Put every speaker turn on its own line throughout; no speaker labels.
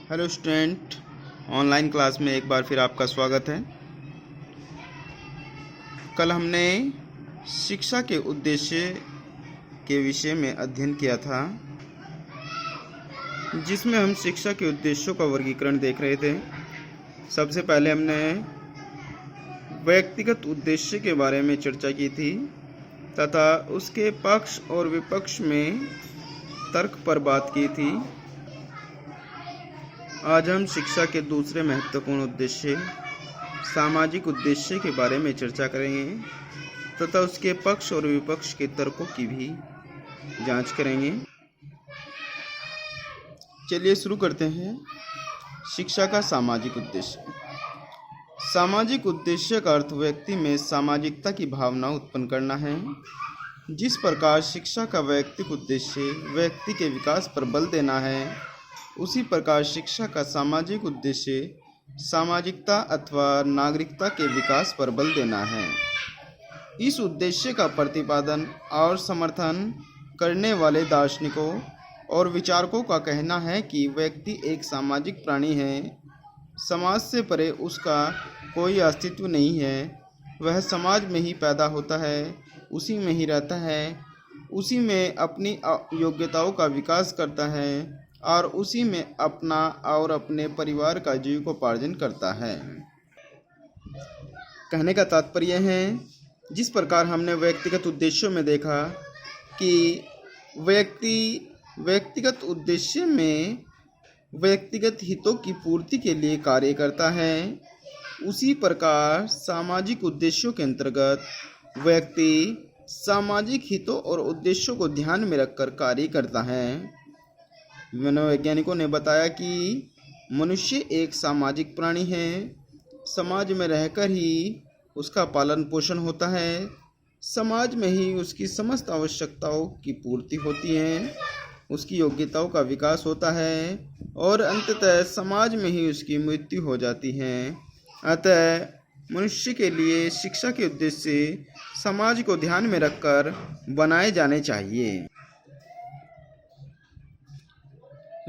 Hello student, online class में एक बार फिर आपका स्वागत है। कल हमने शिक्षा के उद्देश्य के विषय में अध्ययन किया था, जिसमें हम शिक्षा के उद्देश्यों का वर्गीकरण देख रहे थे। सबसे पहले हमने व्यक्तिगत उद्देश्य के बारे में चर्चा की थी तथा उसके पक्ष और विपक्ष में तर्क पर बात की थी। आज हम शिक्षा के दूसरे महत्वपूर्ण उद्देश्य सामाजिक उद्देश्य के बारे में चर्चा करेंगे तथा उसके पक्ष और विपक्ष के तर्कों की भी जांच करेंगे। चलिए शुरू करते हैं। शिक्षा का सामाजिक उद्देश्य। सामाजिक उद्देश्य का अर्थ व्यक्ति में सामाजिकता की भावना उत्पन्न करना है। जिस प्रकार शिक्षा का वैयक्तिक उद्देश्य व्यक्ति के विकास पर बल देना है, उसी प्रकार शिक्षा का सामाजिक उद्देश्य सामाजिकता अथवा नागरिकता के विकास पर बल देना है। इस उद्देश्य का प्रतिपादन और समर्थन करने वाले दार्शनिकों और विचारकों का कहना है कि व्यक्ति एक सामाजिक प्राणी है। समाज से परे उसका कोई अस्तित्व नहीं है। वह समाज में ही पैदा होता है, उसी में ही रहता है, उसी में अपनी योग्यताओं का विकास करता है और उसी में अपना और अपने परिवार का जीविकोपार्जन करता है। कहने का तात्पर्य है, जिस प्रकार हमने व्यक्तिगत उद्देश्यों में देखा कि व्यक्ति व्यक्तिगत उद्देश्य में व्यक्तिगत हितों की पूर्ति के लिए कार्य करता है, उसी प्रकार सामाजिक उद्देश्यों के अंतर्गत व्यक्ति सामाजिक हितों और उद्देश्यों को ध्यान में रखकर कार्य करता है। मनोवैज्ञानिकों ने बताया कि मनुष्य एक सामाजिक प्राणी है। समाज में रहकर ही उसका पालन पोषण होता है, समाज में ही उसकी समस्त आवश्यकताओं की पूर्ति होती है, उसकी योग्यताओं का विकास होता है और अंततः समाज में ही उसकी मृत्यु हो जाती है। अतः मनुष्य के लिए शिक्षा के उद्देश्य समाज को ध्यान में रखकर बनाए जाने चाहिए।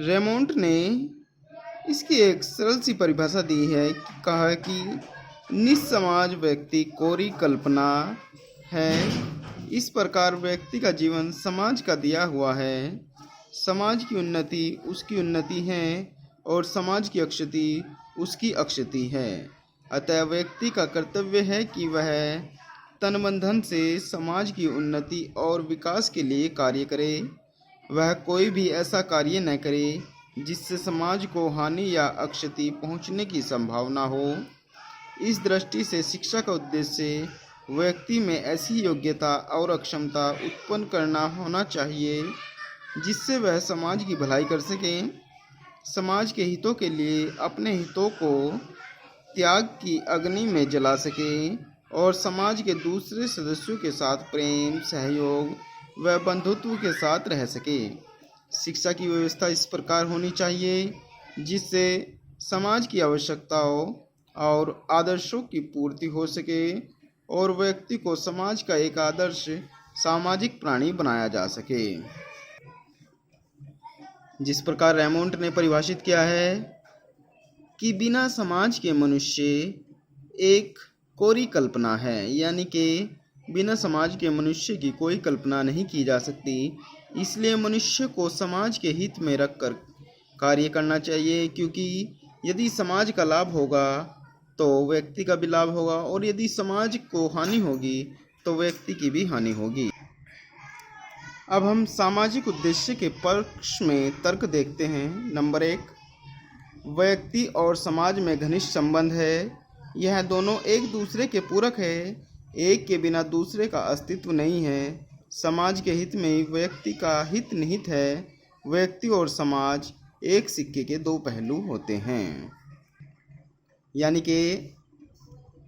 रेमोंड ने इसकी एक सरल सी परिभाषा दी है, कहा कि निस्समाज व्यक्ति कोरी कल्पना है। इस प्रकार व्यक्ति का जीवन समाज का दिया हुआ है। समाज की उन्नति उसकी उन्नति है और समाज की अक्षति उसकी अक्षति है। अतः व्यक्ति का कर्तव्य है कि वह तन मन धन से समाज की उन्नति और विकास के लिए कार्य करे। वह कोई भी ऐसा कार्य न करे जिससे समाज को हानि या अक्षति पहुंचने की संभावना हो। इस दृष्टि से शिक्षा का उद्देश्य व्यक्ति में ऐसी योग्यता और अक्षमता उत्पन्न करना होना चाहिए जिससे वह समाज की भलाई कर सके, समाज के हितों के लिए अपने हितों को त्याग की अग्नि में जला सके और समाज के दूसरे सदस्यों के साथ प्रेम, सहयोग व बंधुत्व के साथ रह सके। शिक्षा की व्यवस्था इस प्रकार होनी चाहिए जिससे समाज की आवश्यकताओं और आदर्शों की पूर्ति हो सके और व्यक्ति को समाज का एक आदर्श सामाजिक प्राणी बनाया जा सके। जिस प्रकार रेमोंड ने परिभाषित किया है कि बिना समाज के मनुष्य एक कोरी कल्पना है, यानी कि बिना समाज के मनुष्य की कोई कल्पना नहीं की जा सकती। इसलिए मनुष्य को समाज के हित में रखकर कार्य करना चाहिए, क्योंकि यदि समाज का लाभ होगा तो व्यक्ति का भी लाभ होगा और यदि समाज को हानि होगी तो व्यक्ति की भी हानि होगी। अब हम सामाजिक उद्देश्य के पक्ष में तर्क देखते हैं। नंबर 1, व्यक्ति और समाज में घनिष्ठ संबंध है। यह दोनों एक दूसरे के पूरक है, एक के बिना दूसरे का अस्तित्व नहीं है। समाज के हित में व्यक्ति का हित निहित है। व्यक्ति और समाज एक सिक्के के दो पहलू होते हैं, यानी कि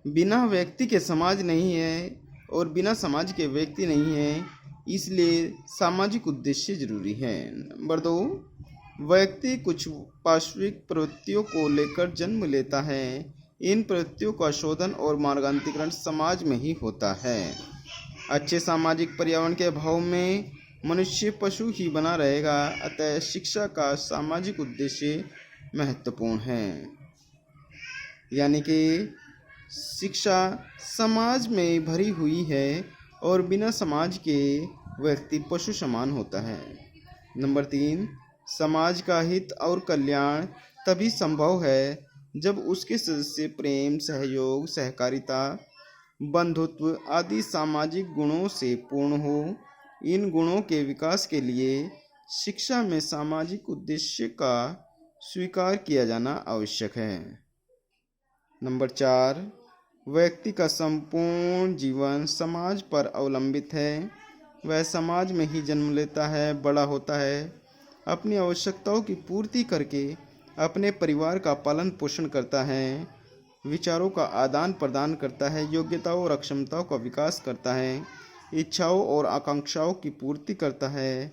बिना व्यक्ति के समाज नहीं है और बिना समाज के व्यक्ति नहीं है। इसलिए सामाजिक उद्देश्य जरूरी है। नंबर 2, व्यक्ति कुछ पार्श्विक प्रवृत्तियों को लेकर जन्म लेता है। इन प्रवृत्तियों का शोधन और मार्गांतरीकरण समाज में ही होता है। अच्छे सामाजिक पर्यावरण के अभाव में मनुष्य पशु ही बना रहेगा। अतः शिक्षा का सामाजिक उद्देश्य महत्वपूर्ण है। यानी कि शिक्षा समाज में भरी हुई है और बिना समाज के व्यक्ति पशु समान होता है। नंबर 3, समाज का हित और कल्याण तभी संभव है जब उसके सदस्य प्रेम, सहयोग, सहकारिता, बंधुत्व आदि सामाजिक गुणों से पूर्ण हो। इन गुणों के विकास के लिए शिक्षा में सामाजिक उद्देश्य का स्वीकार किया जाना आवश्यक है। नंबर 4, व्यक्ति का संपूर्ण जीवन समाज पर अवलंबित है। वह समाज में ही जन्म लेता है, बड़ा होता है, अपनी आवश्यकताओं की पूर्ति करके अपने परिवार का पालन पोषण करता है, विचारों का आदान प्रदान करता है, योग्यताओं और अक्षमताओं का विकास करता है, इच्छाओं और आकांक्षाओं की पूर्ति करता है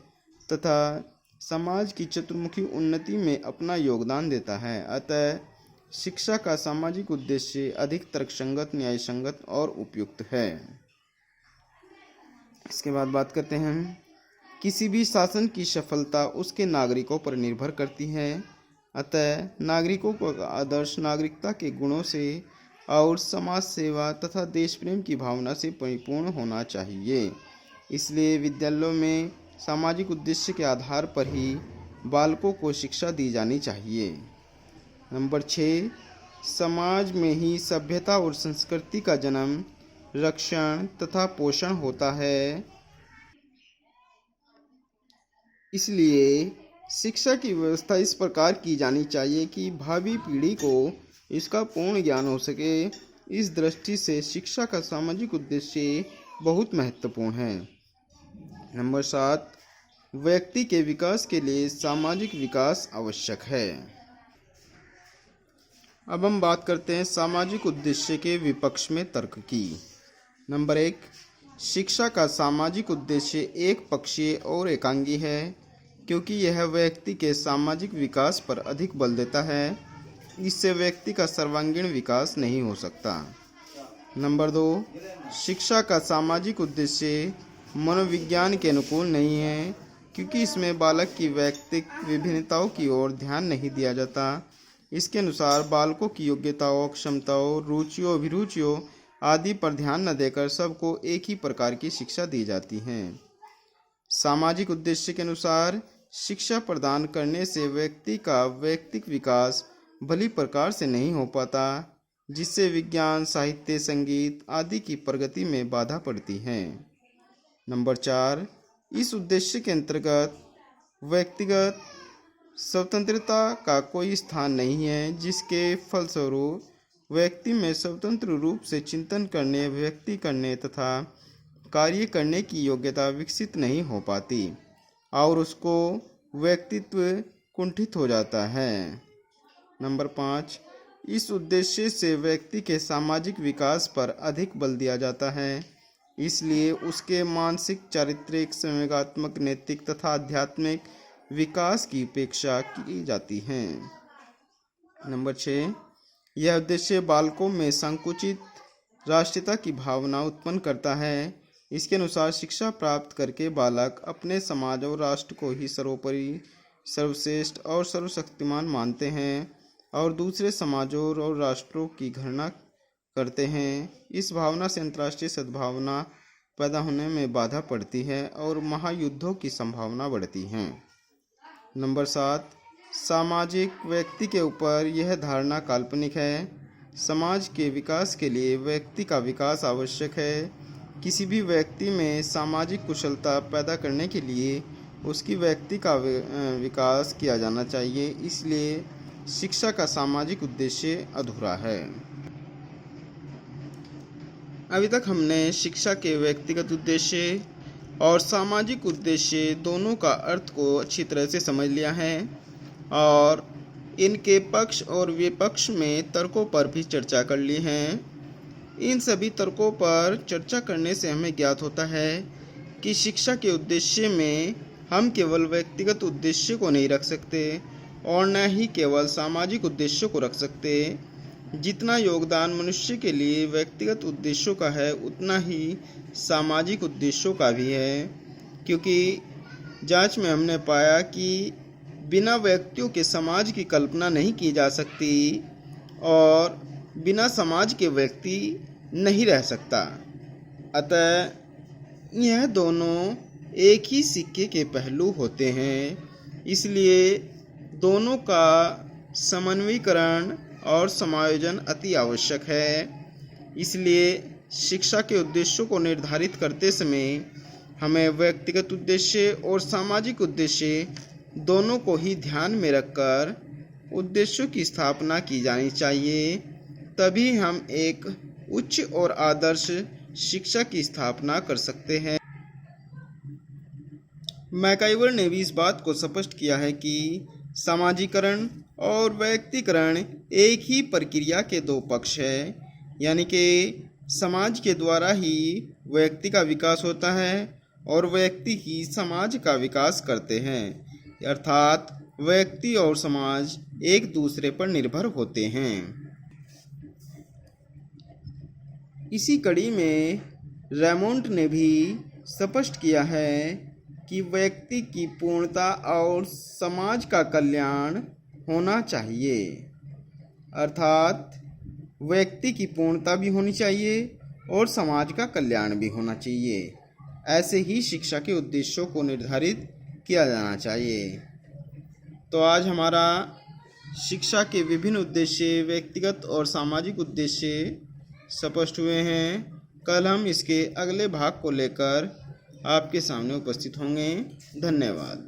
तथा समाज की चतुर्मुखी उन्नति में अपना योगदान देता है। अतः शिक्षा का सामाजिक उद्देश्य अधिक तर्कसंगत, न्यायसंगत और उपयुक्त है। इसके बाद बात करते हैं, किसी भी शासन की सफलता उसके नागरिकों पर निर्भर करती है। अतः नागरिकों को आदर्श नागरिकता के गुणों से और समाज सेवा तथा देश प्रेम की भावना से परिपूर्ण होना चाहिए। इसलिए विद्यालयों में सामाजिक उद्देश्य के आधार पर ही बालकों को शिक्षा दी जानी चाहिए। नंबर 6, समाज में ही सभ्यता और संस्कृति का जन्म, रक्षण तथा पोषण होता है। इसलिए शिक्षा की व्यवस्था इस प्रकार की जानी चाहिए कि भावी पीढ़ी को इसका पूर्ण ज्ञान हो सके। इस दृष्टि से शिक्षा का सामाजिक उद्देश्य बहुत महत्वपूर्ण है। नंबर 7, व्यक्ति के विकास के लिए सामाजिक विकास आवश्यक है। अब हम बात करते हैं सामाजिक उद्देश्य के विपक्ष में तर्क की। नंबर 1, शिक्षा का सामाजिक उद्देश्य एक पक्षीय और एकांगी है क्योंकि यह व्यक्ति के सामाजिक विकास पर अधिक बल देता है। इससे व्यक्ति का सर्वांगीण विकास नहीं हो सकता। नंबर 2, शिक्षा का सामाजिक उद्देश्य मनोविज्ञान के अनुकूल नहीं है क्योंकि इसमें बालक की व्यक्तिक विभिन्नताओं की ओर ध्यान नहीं दिया जाता। इसके अनुसार बालकों की योग्यताओं, क्षमताओं, रुचियों, अभिरुचियों आदि पर ध्यान न देकर सबको एक ही प्रकार की शिक्षा दी जाती है। सामाजिक उद्देश्य के अनुसार शिक्षा प्रदान करने से व्यक्ति का व्यक्तिक विकास भली प्रकार से नहीं हो पाता, जिससे विज्ञान, साहित्य, संगीत आदि की प्रगति में बाधा पड़ती है। नंबर 4, इस उद्देश्य के अंतर्गत व्यक्तिगत स्वतंत्रता का कोई स्थान नहीं है, जिसके फलस्वरूप व्यक्ति में स्वतंत्र रूप से चिंतन करने, व्यक्ति करने तथा कार्य करने की योग्यता विकसित नहीं हो पाती और उसको व्यक्तित्व कुंठित हो जाता है। नंबर 5, इस उद्देश्य से व्यक्ति के सामाजिक विकास पर अधिक बल दिया जाता है, इसलिए उसके मानसिक, चारित्रिक, संवेगात्मक, नैतिक तथा आध्यात्मिक विकास की अपेक्षा की जाती है। नंबर 6, यह उद्देश्य बालकों में संकुचित राष्ट्रीयता की भावना उत्पन्न करता है। इसके अनुसार शिक्षा प्राप्त करके बालक अपने समाज और राष्ट्र को ही सर्वोपरि, सर्वश्रेष्ठ और सर्वशक्तिमान मानते हैं और दूसरे समाजों और राष्ट्रों की घृणा करते हैं। इस भावना से अंतर्राष्ट्रीय सद्भावना पैदा होने में बाधा पड़ती है और महायुद्धों की संभावना बढ़ती है। नंबर 7, सामाजिक व्यक्ति के ऊपर यह धारणा काल्पनिक है। समाज के विकास के लिए व्यक्ति का विकास आवश्यक है। किसी भी व्यक्ति में सामाजिक कुशलता पैदा करने के लिए उसकी व्यक्ति का विकास किया जाना चाहिए। इसलिए शिक्षा का सामाजिक उद्देश्य अधूरा है। अभी तक हमने शिक्षा के व्यक्तिगत उद्देश्य और सामाजिक उद्देश्य दोनों का अर्थ को अच्छी तरह से समझ लिया है और इनके पक्ष और विपक्ष में तर्कों पर भी चर्चा कर ली है। इन सभी तर्कों पर चर्चा करने से हमें ज्ञात होता है कि शिक्षा के उद्देश्य में हम केवल व्यक्तिगत उद्देश्य को नहीं रख सकते और न ही केवल सामाजिक उद्देश्य को रख सकते। जितना योगदान मनुष्य के लिए व्यक्तिगत उद्देश्यों का है, उतना ही सामाजिक उद्देश्यों का भी है, क्योंकि जांच में हमने पाया कि बिना व्यक्तियों के समाज की कल्पना नहीं की जा सकती और बिना समाज के व्यक्ति नहीं रह सकता। अतः यह दोनों एक ही सिक्के के पहलू होते हैं, इसलिए दोनों का समन्वयीकरण और समायोजन अति आवश्यक है। इसलिए शिक्षा के उद्देश्यों को निर्धारित करते समय हमें व्यक्तिगत उद्देश्य और सामाजिक उद्देश्य दोनों को ही ध्यान में रखकर उद्देश्यों की स्थापना की जानी चाहिए। तभी हम एक उच्च और आदर्श शिक्षा की स्थापना कर सकते हैं। मैकाइवर ने भी इस बात को स्पष्ट किया है कि सामाजिकरण और व्यक्तिकरण एक ही प्रक्रिया के दो पक्ष हैं, यानी कि समाज के द्वारा ही व्यक्ति का विकास होता है और व्यक्ति ही समाज का विकास करते हैं, अर्थात व्यक्ति और समाज एक दूसरे पर निर्भर होते हैं। इसी कड़ी में रेमोंड ने भी स्पष्ट किया है कि व्यक्ति की पूर्णता और समाज का कल्याण होना चाहिए, अर्थात व्यक्ति की पूर्णता भी होनी चाहिए और समाज का कल्याण भी होना चाहिए। ऐसे ही शिक्षा के उद्देश्यों को निर्धारित किया जाना चाहिए। तो आज हमारा शिक्षा के विभिन्न उद्देश्य, व्यक्तिगत और सामाजिक उद्देश्य स्पष्ट हुए हैं। कल हम इसके अगले भाग को लेकर आपके सामने उपस्थित होंगे। धन्यवाद।